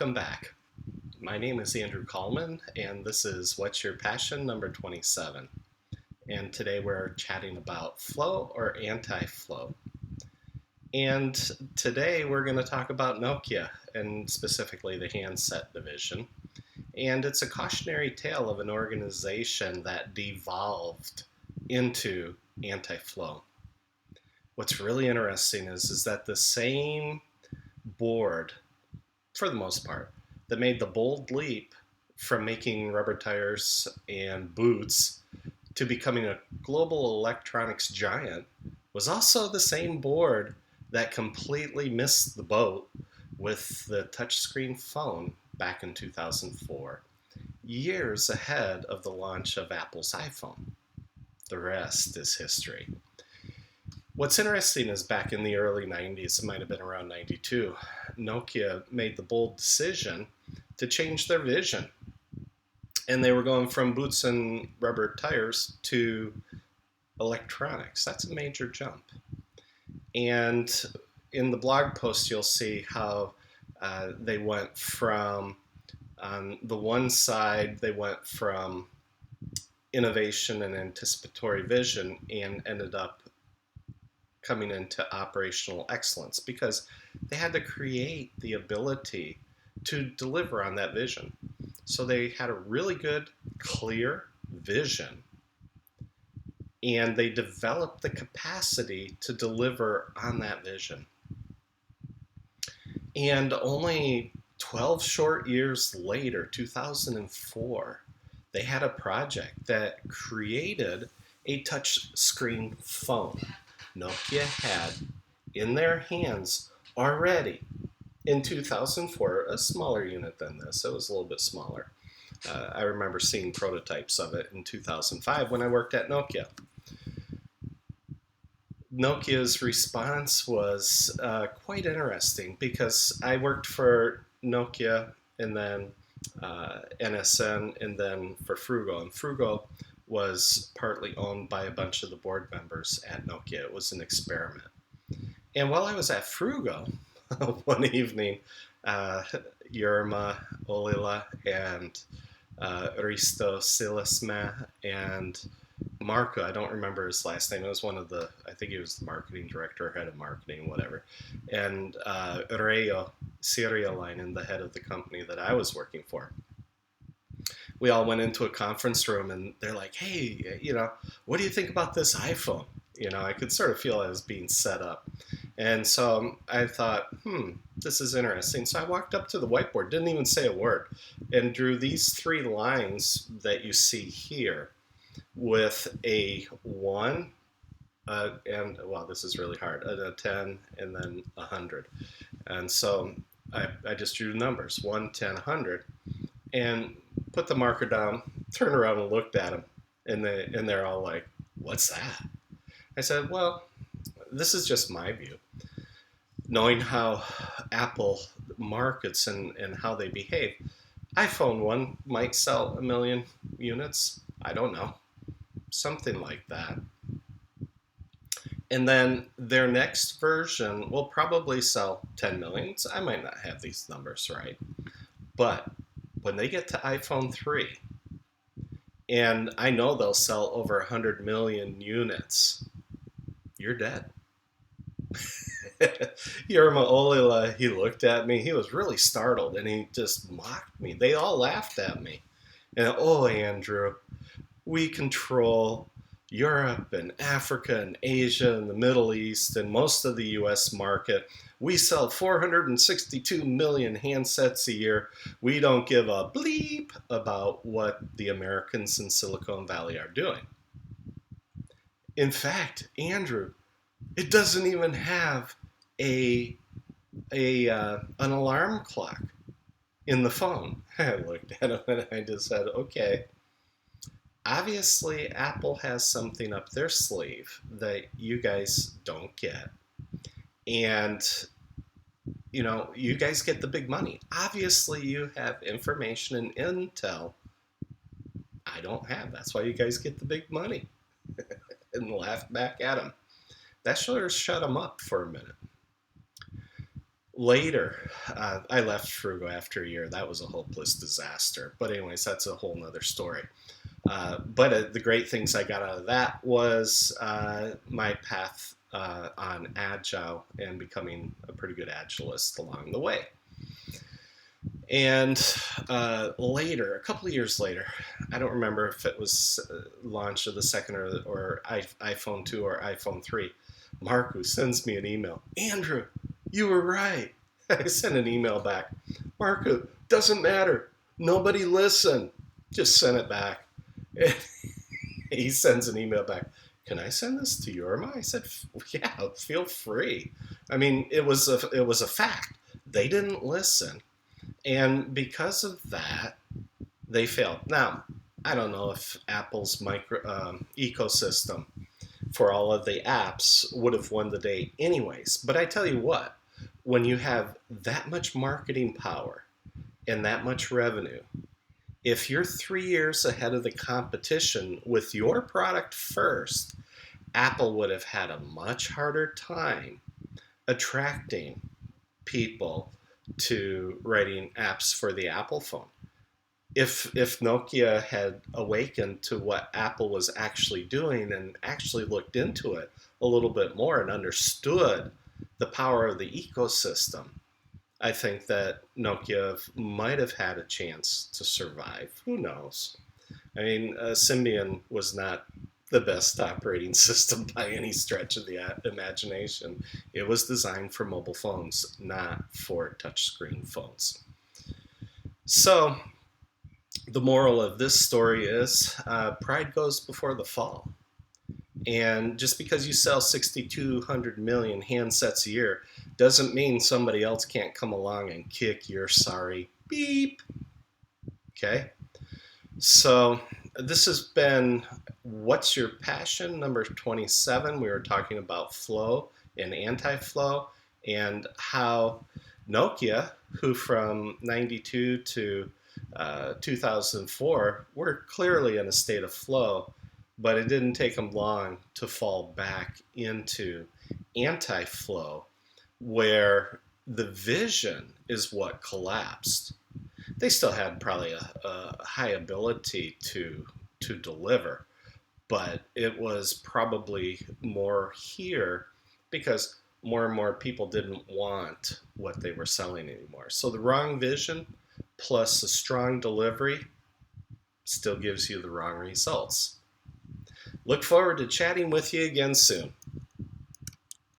Welcome back. My name is Andrew Coleman, and this is What's Your Passion number 27. And today we're chatting about flow or anti-flow. And today we're going to talk about Nokia, and specifically the handset division. And it's a cautionary tale of an organization that devolved into anti-flow. What's really interesting is that the same board, for the most part, that made the bold leap from making rubber tires and boots to becoming a global electronics giant was also the same board that completely missed the boat with the touchscreen phone back in 2004, years ahead of the launch of Apple's iPhone. The rest is history. What's interesting is back in the early 90s, it might have been around 92, Nokia made the bold decision to change their vision. And they were going from boots and rubber tires to electronics. That's a major jump. And in the blog post, you'll see how they went from, on the one side, they went from innovation and anticipatory vision and ended up coming into operational excellence because they had to create the ability to deliver on that vision. So they had a really good, clear vision, and they developed the capacity to deliver on that vision. And only 12 short years later, 2004, they had a project that created a touchscreen phone. Nokia had in their hands already in 2004 a smaller unit than this. It was a little bit smaller. I remember seeing prototypes of it in 2005 when I worked at Nokia. Nokia's response was quite interesting because I worked for Nokia and then NSN and then for Frugo. And Frugo was partly owned by a bunch of the board members at Nokia. It was an experiment. And while I was at Frugo, one evening, Jorma Olila and Risto Silasma and Marco, I don't remember his last name. It was one of the, I think he was the marketing director, head of marketing, whatever. And Reijo Sirjalainen, the head of the company that I was working for. We all went into a conference room and they're like, hey, what do you think about this iPhone? I could sort of feel I was being set up. And so I thought, this is interesting. So I walked up to the whiteboard, didn't even say a word, and drew these three lines that you see here with a 1, and, well, this is really hard, a 10, and then 100. And so I just drew numbers, 1, 10, 100, and put the marker down, turned around and looked at them, and they're all like, what's that? I said, well, this is just my view. Knowing how Apple markets and how they behave, iPhone 1 might sell 1 million units. I don't know. Something like that. And then their next version will probably sell 10 million. I might not have these numbers right. But when they get to iPhone 3, and I know they'll sell over 100 million units, you're dead. Jorma Olila, he looked at me. He was really startled, and he just mocked me. They all laughed at me. And, oh, Andrew, we control Europe and Africa and Asia and the Middle East and most of the U.S. market. We sell 462 million handsets a year. We don't give a bleep about what the Americans in Silicon Valley are doing. In fact, Andrew, it doesn't even have an alarm clock in the phone. I looked at him and I just said, okay, obviously Apple has something up their sleeve that you guys don't get. And, you guys get the big money. Obviously you have information and intel I don't have. That's why you guys get the big money. And laughed back at him. That sure shut him up for a minute. Later, I left Frugo after a year. That was a hopeless disaster. But anyways, that's a whole nother story. But the great things I got out of that was my path on agile and becoming a pretty good agilist along the way. And later, a couple of years later, I don't remember if it was launch of the second or iPhone 2 or iPhone 3, Marku sends me an email. Andrew, you were right. I sent an email back. Marku, doesn't matter. Nobody listened. Just send it back. And he sends an email back. Can I send this to Yorma? I said, yeah, feel free. I mean, it was a fact. They didn't listen. And because of that, they failed. Now, I don't know if Apple's ecosystem for all of the apps would have won the day anyways. But I tell you what, when you have that much marketing power and that much revenue, if you're 3 years ahead of the competition with your product first, Apple would have had a much harder time attracting people to writing apps for the Apple phone. If Nokia had awakened to what Apple was actually doing and actually looked into it a little bit more and understood the power of the ecosystem, I think that Nokia might have had a chance to survive. Who knows? I mean, Symbian was not the best operating system by any stretch of the imagination. It was designed for mobile phones, not for touchscreen phones. So, the moral of this story is pride goes before the fall. And just because you sell 6,200 million handsets a year doesn't mean somebody else can't come along and kick your sorry beep. Okay? So this has been What's Your Passion, number 27. We were talking about flow and anti-flow and how Nokia, who from 92 to 2004 were clearly in a state of flow, but it didn't take them long to fall back into anti-flow, where the vision is what collapsed. They still had probably a high ability to deliver, but it was probably more here because more and more people didn't want what they were selling anymore. So the wrong vision plus a strong delivery still gives you the wrong results. Look forward to chatting with you again soon.